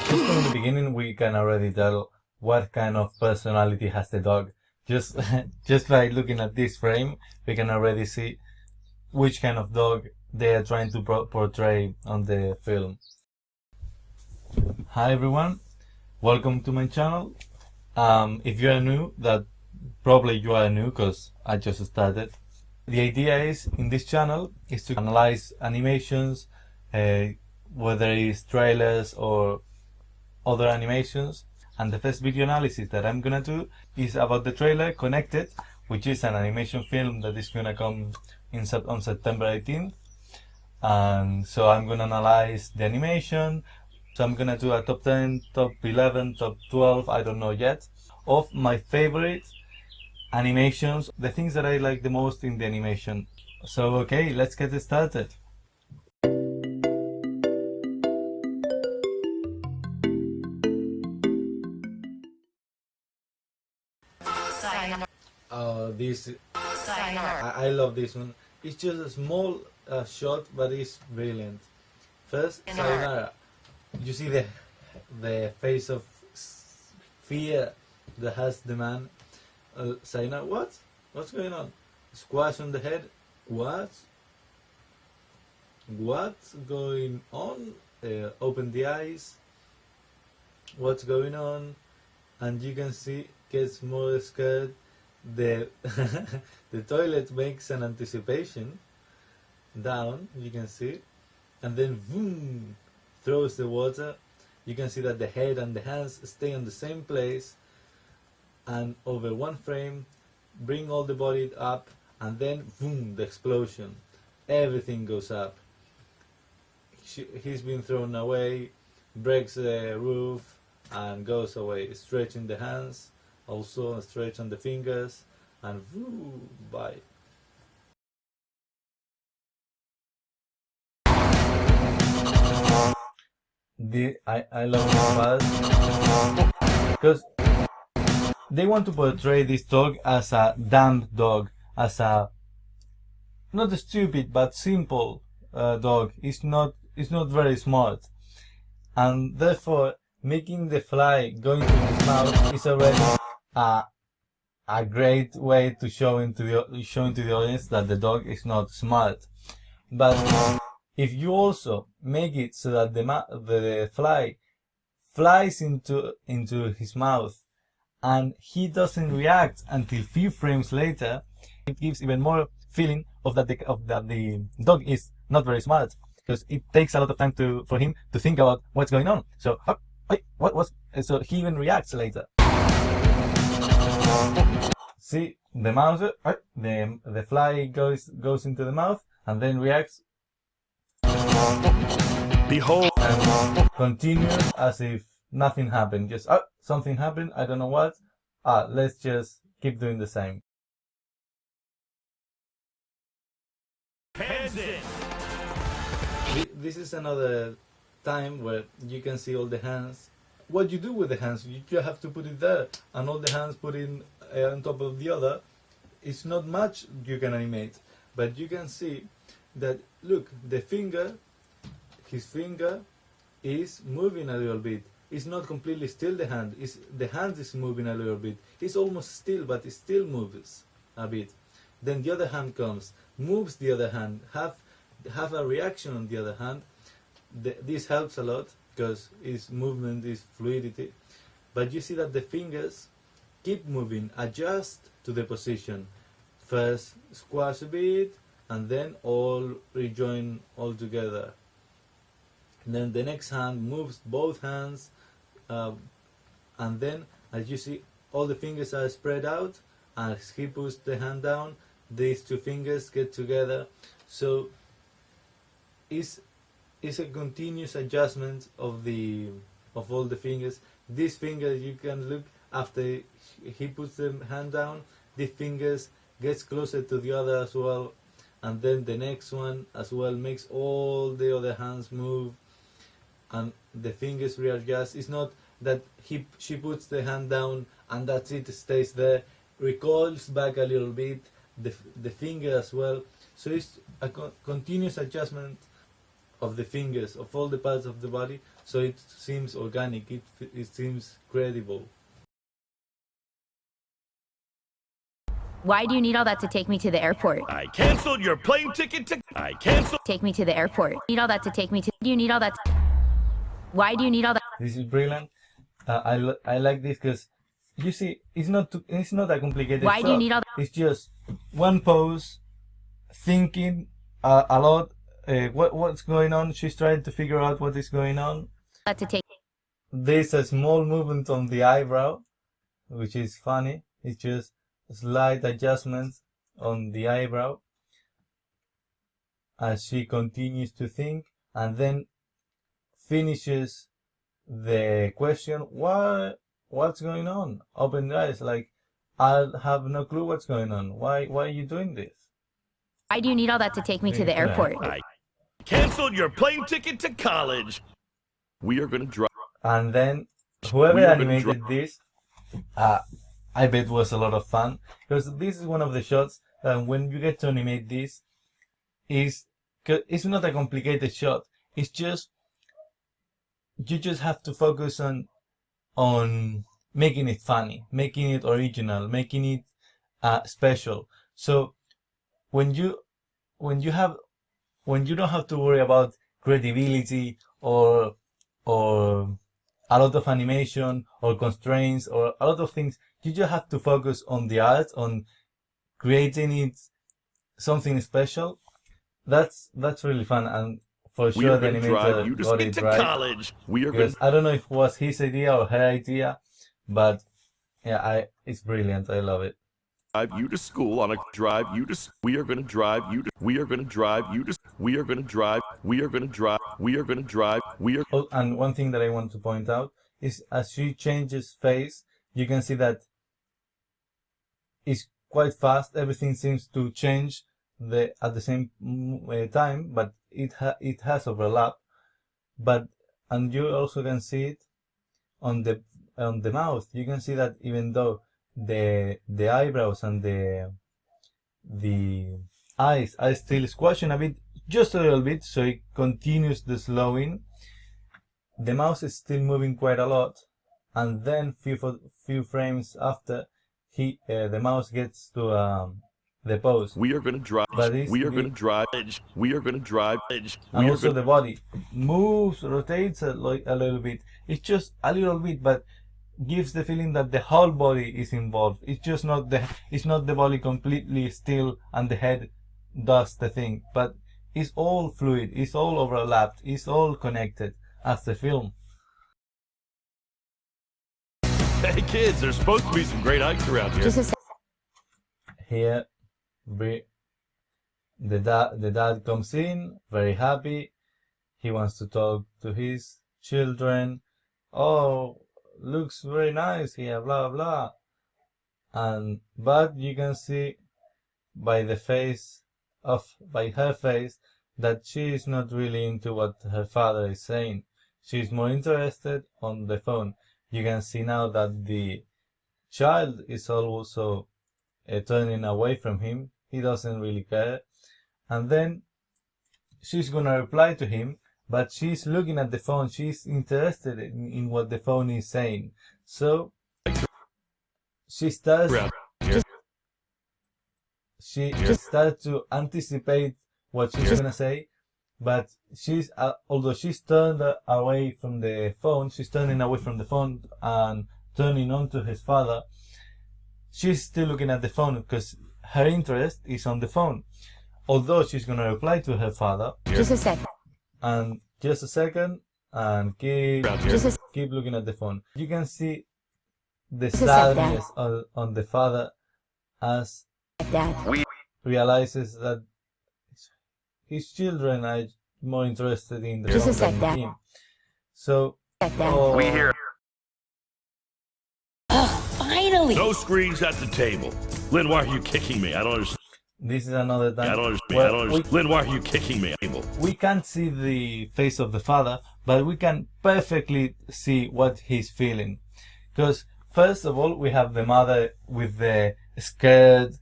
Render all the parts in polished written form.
From the beginning, we can already tell what kind of personality has the dog. Just, just by looking at this frame, we can already see which kind of dog they are trying to portray on the film. Hi everyone, welcome to my channel. If you are new, that probably you are new because I just started. The idea is in this channel is to analyze animations, whether it's trailers or other animations. And the first video analysis that I'm gonna do is about the trailer Connected, which is an animation film that is gonna come on September 18th. And so I'm gonna analyze the animation. So I'm gonna do a top 10, top 11, top 12, I don't know yet, of my favorite animations, the things that I like the most in the animation. So okay, let's get started. This I love this one. It's just a small shot, but it's brilliant. First, sayonara. You see the face of fear that has the man. Sayonara. What's going on? Squash on the head. What's going on? Open the eyes. What's going on? And you can see gets more scared. The the toilet makes an anticipation down, you can see, and then boom, throws the water. You can see that the head and the hands stay on the same place, and over one frame bring all the body up, and then boom, the explosion, everything goes up. He's been thrown away, breaks the roof and goes away, stretching the hands, also stretch on the fingers, and woo, bye. I love this part because they want to portray this dog as a dumb dog, as a not a stupid but simple dog. It's not very smart, and therefore making the fly going to his mouth is already a great way to show to the audience that the dog is not smart. But if you also make it so that the fly flies into his mouth and he doesn't react until few frames later, it gives even more feeling of that the dog is not very smart, because it takes a lot of time for him to think about what's going on. So so he even reacts later. See, the mouse, the fly goes into the mouth and then reacts. Behold, and continues as if nothing happened. Just something happened. I don't know what. Let's just keep doing the same. This is another time where you can see all the hands. What you do with the hands, you just have to put it there, and all the hands put in on top of the other. It's not much you can animate, but you can see that, look, his finger is moving a little bit. It's not completely still, the hand is moving a little bit. It's almost still, but it still moves a bit. Then the other hand comes, moves the other hand, have a reaction on the other hand. This helps a lot because its movement is fluidity. But you see that the fingers keep moving, adjust to the position. First squash a bit, and then all rejoin all together. Then the next hand moves both hands, and then as you see, all the fingers are spread out. As he puts the hand down, these two fingers get together. So it's a continuous adjustment of all the fingers. These fingers, you can look, after he puts the hand down, the fingers gets closer to the other as well, and then the next one as well makes all the other hands move, and the fingers readjust. It's not that she puts the hand down and that's it, stays there, recoils back a little bit, the finger as well. So it's a continuous adjustment of the fingers, of all the parts of the body, so it seems organic, it seems credible. Why do you need all that to take me to the airport? I canceled your plane ticket to... I canceled... Take me to the airport. Need all that to take me to... Do you need all that Why do you need all that? This is brilliant. I like this because you see, it's not a complicated Why shot. do you need all that? It's just one pose, thinking a lot. What's going on? She's trying to figure out what is going on. That to take. There's a small movement on the eyebrow, which is funny. It's just slight adjustments on the eyebrow as she continues to think, and then finishes the question. What's going on? Open the eyes, like, I have no clue what's going on. Why are you doing this? Why do you need all that to take me to the airport? I canceled your plane ticket to college. We are gonna drive. And then whoever animated this, I bet was a lot of fun, because this is one of the shots when you get to animate this, it's not a complicated shot. It's just, you just have to focus on making it funny, making it original, making it special. So when you don't have to worry about credibility or a lot of animation or constraints or a lot of things, you just have to focus on the art, on creating it something special. That's really fun, and for sure the animator got it right. College. Because I don't know if it was his idea or her idea, but yeah, it's brilliant. I love it. Drive you to school on a drive you to. We are going to drive you to. We are going to drive you to. We are going to drive. We are going to drive. We are going to drive. We are. Oh, and one thing that I want to point out is as she changes face, you can see that it's quite fast. Everything seems to change at the same time, but it has overlap. And you also can see it on the mouth. You can see that even though the eyebrows and the eyes are still squashing a bit, just a little bit, so it continues the slowing, the mouse is still moving quite a lot, and then few frames after, the mouse gets to the pose. We are going to drive. We are going to drive. We are going to drive. And also the body moves, rotates a little bit. It's just a little bit, but gives the feeling that the whole body is involved. It's not the body completely still and the head does the thing, but it's all fluid, it's all overlapped, it's all connected as the film. Hey kids, there's supposed to be some great hikes around here. Here, the dad comes in, very happy. He wants to talk to his children. Oh, looks very nice here, blah blah. But you can see by her face that she is not really into what her father is saying. She's more interested on the phone. You can see now that the child is also turning away from him. He doesn't really care. And then she's gonna reply to him, but she's looking at the phone. She's interested in what the phone is saying. So she starts to anticipate what she's gonna say, but although she's turned away from the phone, she's turning away from the phone and turning on to his father. She's still looking at the phone because her interest is on the phone. Although she's gonna reply to her father. Just a second. And just a second, and keep looking at the phone. You can see the sadness on the father as he realizes that his children are more interested in the phone than him. So, We hear. Finally. No screens at the table. Lynn, why are you kicking me? I don't understand. this is another time. I don't understand. Lynn, why are you kicking me? We can't see the face of the father, but we can perfectly see what he's feeling. Because first of all, we have the mother with the scared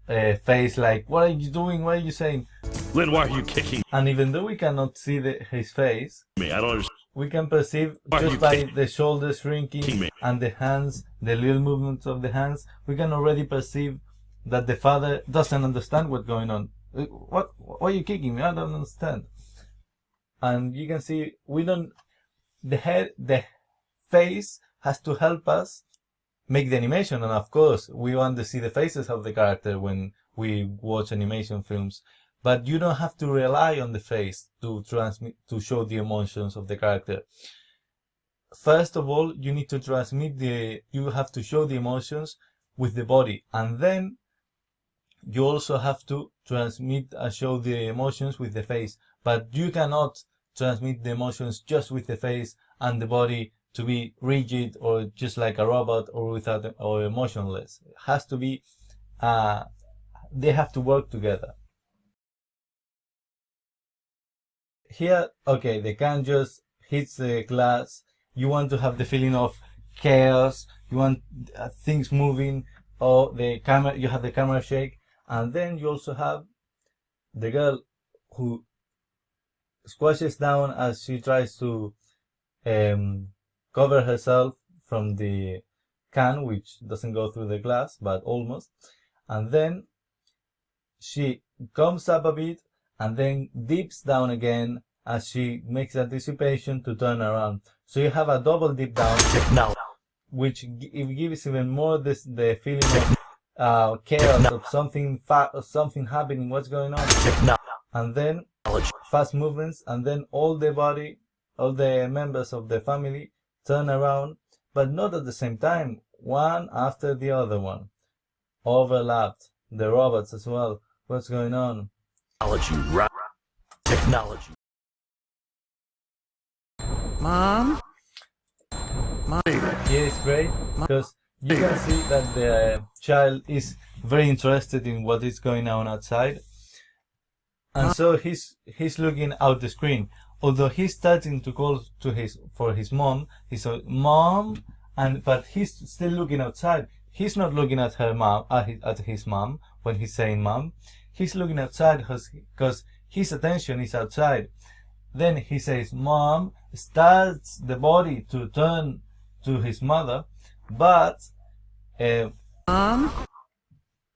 face, like, what are you doing? What are you saying? Lynn, why are you kicking And even though we cannot see his face, me? I don't understand. we can perceive Why are just you by kicking the shoulders me? shrinking and the hands, the little movements of the hands, we can already perceive that the father doesn't understand what's going on. What? Why are you kicking me? I don't understand. And you can see the face has to help us make the animation, and of course we want to see the faces of the character when we watch animation films, but you don't have to rely on the face to show the emotions of the character. First of all, you need to you have to show the emotions with the body, and then you also have to transmit and show the emotions with the face. But you cannot transmit the emotions just with the face and the body to be rigid or just like a robot or without or emotionless. It has to be they have to work together. Here, okay, the can just hits the glass. You want to have the feeling of chaos. You want things moving, or the camera. You have the camera shake, and then you also have the girl who squashes down as she tries to cover herself from the can, which doesn't go through the glass, but almost. And then she comes up a bit and then dips down again as she makes anticipation to turn around. So you have a double dip down now, which it gives even more the feeling of chaos, of something happening, what's going on. And then fast movements, and then all the members of the family turn around, but not at the same time, one after the other one. Overlapped. The robots as well. What's going on? Technology. Mom? Here is great because you can see that the child is very interested in what is going on outside, and so he's looking out the screen. Although he's starting to call for his mom, he's like, "Mom," but he's still looking outside. He's not looking at her mom, at his mom when he's saying "mom." He's looking outside because his attention is outside. Then he says "mom," starts the body to turn to his mother, but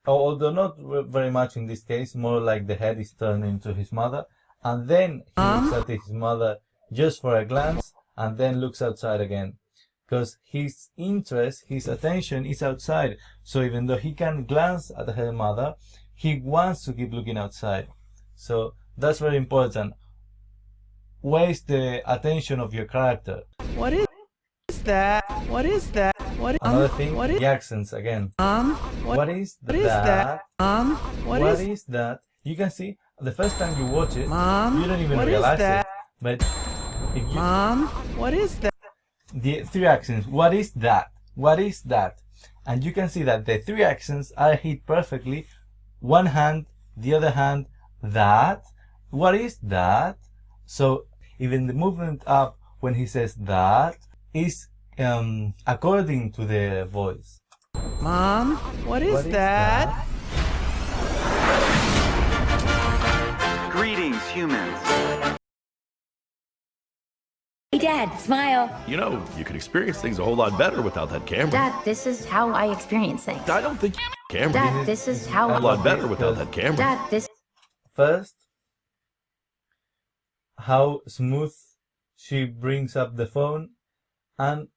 although not very much in this case, more like the head is turning to his mother, and then he looks at his mother just for a glance, and then looks outside again, because his interest, his attention is outside. So even though he can glance at her mother, he wants to keep looking outside. So that's very important. Where is the attention of your character? What is that? What is that? Another thing, the accents again. What is that? What is that? You can see the first time you watch it, you don't even realize it. But if you what is that? The three accents, what is that? What is that? And you can see that the three accents are hit perfectly. One hand, the other hand, that. What is that? So even the movement up when he says that is according to the voice. Mom, what is that? Greetings, humans. Hey, Dad, smile. You know, you can experience things a whole lot better without that camera. Dad, this is how I experience things. I don't think camera Dad, this is how a lot better without that camera. Dad, this. First, how smooth she brings up the phone, and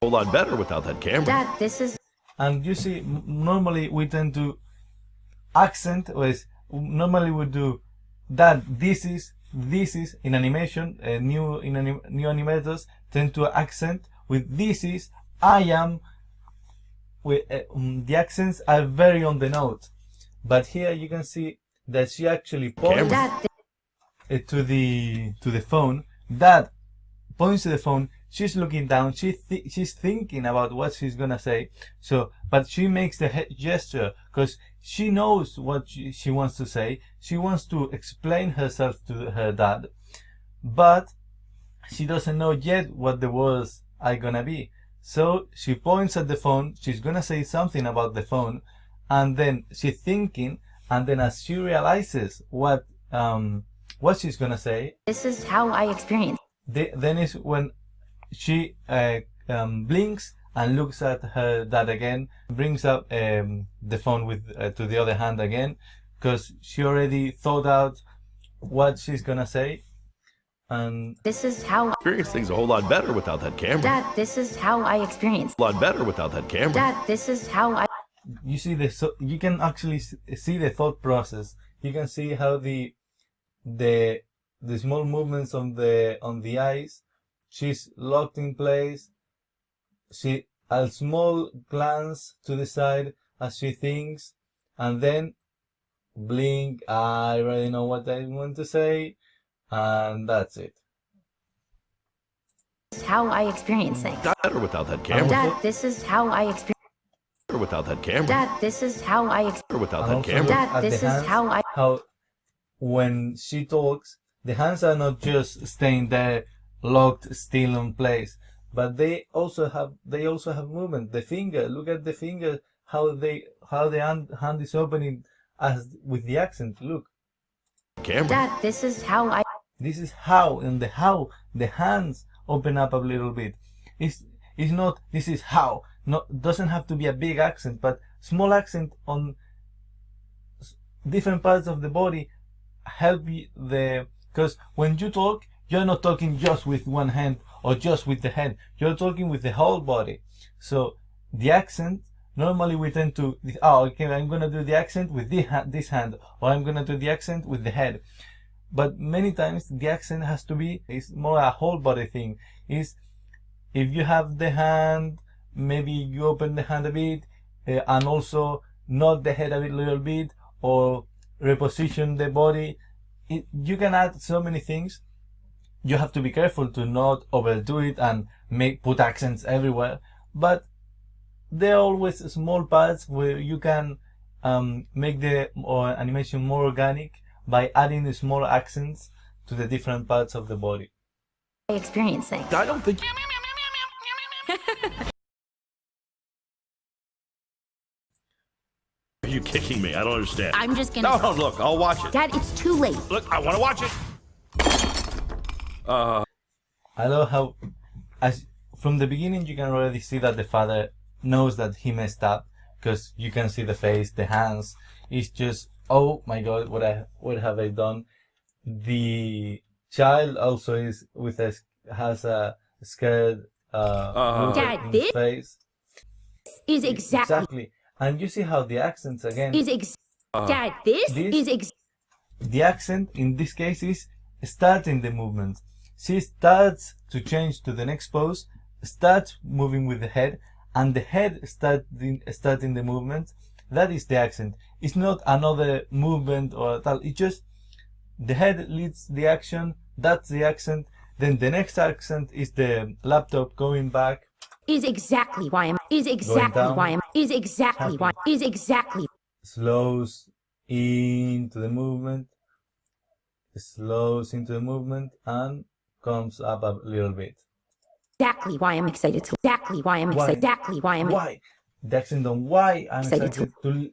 A whole lot better without that camera. Dad, this is. and you see, normally we tend to accent, normally we do that. This is in animation. New animators tend to accent with this is, I am. With the accents are very on the note, but here you can see that she actually points Dad, to the phone. Dad points to the phone. She's looking down. She's thinking about what she's gonna say. So, but she makes the head gesture because she knows what she wants to say. She wants to explain herself to her dad, but she doesn't know yet what the words are gonna be. So she points at the phone. She's gonna say something about the phone, and then she's thinking, and then as she realizes what she's gonna say, This is how I experience. then is when she blinks and looks at her dad again, brings up the phone with to the other hand again, because she already thought out what she's gonna say. And This is how. Experience things a whole lot better without that camera. Dad, this is how I experience. A lot better without that camera. Dad, this is how I. you see you can actually see the thought process. You can see how the small movements on the eyes. She's locked in place. She a small glance to the side as she thinks, and then blink. I already know what I want to say, and that's it. This is how I experience things. Better without that camera. Dad, this is how I experience. Better without that camera. Dad, this is how I experience. Better without And that also camera. look Dad, at this the is hands, how I. when she talks, the hands are not just staying there locked still in place, but they also have movement. The finger, look at the finger, how the hand is opening as with the accent. Look, Camera. Dad, this is how I. this is how, and the hands open up a little bit. It's not this is how. No, doesn't have to be a big accent, but small accent on different parts of the body help you because when you talk, you're not talking just with one hand or just with the head. You're talking with the whole body. So the accent, normally we tend to, okay, I'm gonna do the accent with this hand, or I'm gonna do the accent with the head. But many times the accent has to be, it's more a whole body thing. Is if you have the hand, maybe you open the hand a bit, and also nod the head a little bit, or reposition the body. You can add so many things. You have to be careful to not overdo it and put accents everywhere. But there are always small parts where you can make the animation more organic by adding the small accents to the different parts of the body. I experience things. I don't think. Are you kicking me? I don't understand. I'm just gonna. No, look, I'll watch it. Dad, it's too late. Look, I want to watch it. I love how, as from the beginning, you can already see that the father knows that he messed up, because you can see the face, the hands. It's just, oh my God, what have I done? The child also has a scared look Dad, in this his face. is exactly. And you see how the accents again. Dad, this is The accent in this case is starting the movement. She starts to change to the next pose, starts moving with the head, and the head starting the movement. That is the accent. It's not another movement or tal. It's just the head leads the action. That's the accent. Then the next accent is the laptop going back. is exactly why I'm. Is exactly down. why I'm. Is exactly why. Is exactly. Slows into the movement. Slows into the movement and comes up a little bit. Exactly why I'm excited to. Exactly why I'm excited. Exactly why I'm. Why? The accent on why I'm Excited excited to.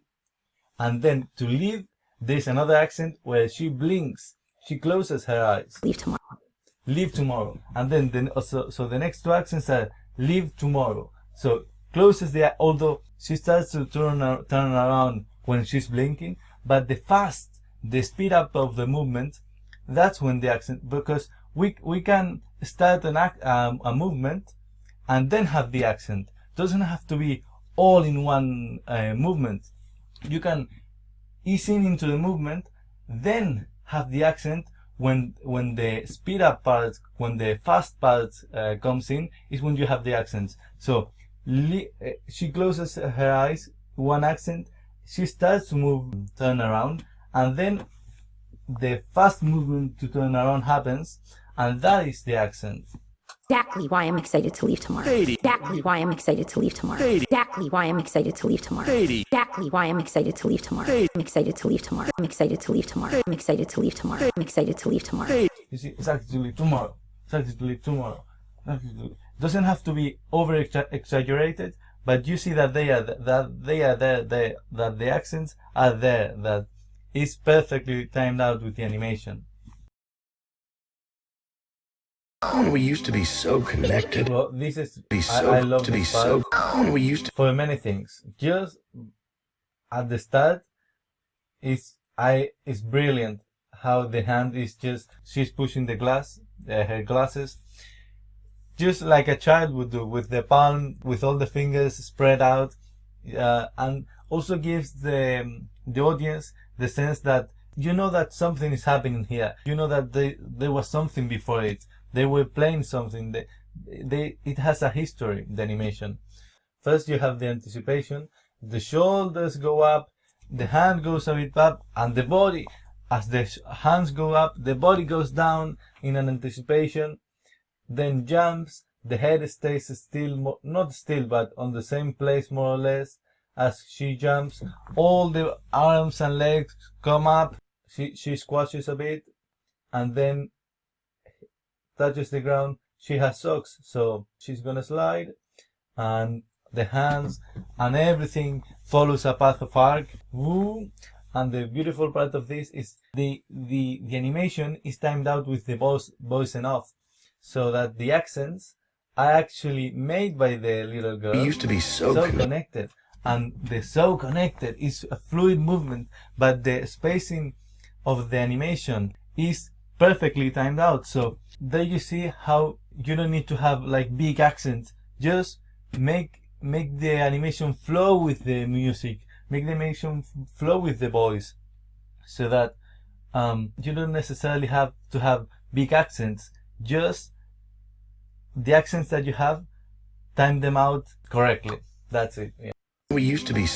And then to leave, there's another accent where she blinks. She closes her eyes. Leave tomorrow. Leave tomorrow. And then so the next two accents are leave tomorrow. So closes the, although she starts to turn around when she's blinking, but the speed up of the movement, that's when the accent, because we can start a movement and then have the accent. Doesn't have to be all in one movement. You can ease into the movement, then have the accent when the speed up part, when the fast part comes in, is when you have the accents. So she closes her eyes, one accent, she starts to move, turn around, and then the fast movement to turn around happens, and that is the accent. Exactly why I'm excited to leave tomorrow. Katie. Exactly why I'm excited to leave tomorrow. Katie. Exactly why I'm excited to leave tomorrow. Katie. Exactly why I'm excited to leave tomorrow. Katie. I'm excited to leave tomorrow. I'm excited to leave tomorrow. I'm excited to leave tomorrow. I'm excited to leave tomorrow. You see, exactly to leave tomorrow. Exactly to leave tomorrow. Doesn't have to be over exaggerated, but you see that they are there, that the accents are there, that is perfectly timed out with the animation. When we used to be so connected. Well, this is So, I love to be this part so. When we used to. for many things. Just at the start, it's brilliant how the hand is just, she's pushing the glass, her glasses, just like a child would do, with the palm, with all the fingers spread out, and also gives the audience the sense that you know that something is happening here. You know that there was something before it. They were playing something. It has a history, the animation. First you have the anticipation, the shoulders go up, the hand goes a bit up, and the body, as the hands go up, the body goes down in an anticipation, then jumps, the head stays still, not still, but on the same place more or less as she jumps, all the arms and legs come up, she squashes a bit, and then touches the ground. She has socks, so she's gonna slide, and the hands and everything follows a path of arc. Woo! And the beautiful part of this is the animation is timed out with the voice and off, so that the accents are actually made by the little girl. We used to be so connected, and the so connected is a fluid movement, but the spacing of the animation is perfectly timed out. So there you see how you don't need to have like big accents. Just make the animation flow with the music, make the animation flow with the voice, so that you don't necessarily have to have big accents. Just the accents that you have, time them out correctly. That's it. Yeah. We used to be.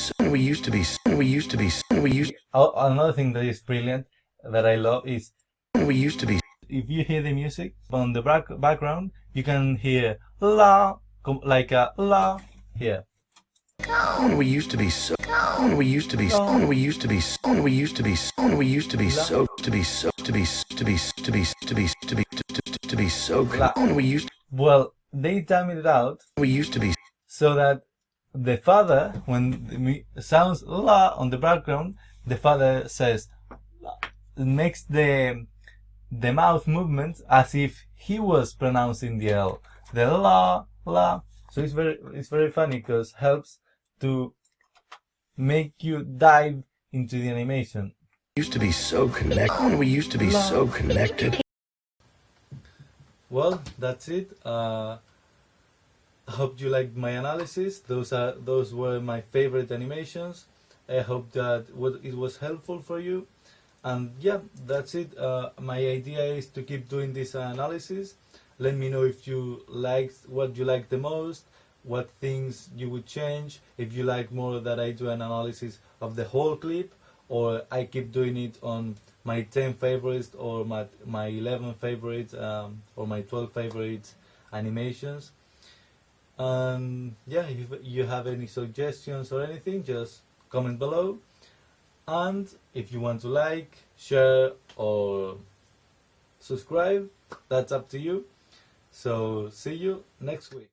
Another thing that is brilliant, that I love, is we used to be. If you hear the music on the background, you can hear la, like a la here. When we used to be so. When we used to be. When we used to be. When we used to be. When we used to be so. To be so. To be so. When we used. Well, they timed it out. We used to be. So that the father, when the sounds la on the background, the father says, makes the mouth movement as if he was pronouncing the L, the la. So it's very funny, because helps to make you dive into the animation. Used to be so connected. When we used to be so connected. Well, that's it. I hope you liked my analysis. Those were my favorite animations. I hope that it was helpful for you. And yeah, that's it. My idea is to keep doing this analysis. Let me know if you liked, what you liked the most, what things you would change, if you like more that I do an analysis of the whole clip, or I keep doing it on my 10 favorites, or my 11 favorites, or my 12 favorites animations. And yeah, if you have any suggestions or anything, just comment below. And if you want to like, share, or subscribe, that's up to you. So see you next week.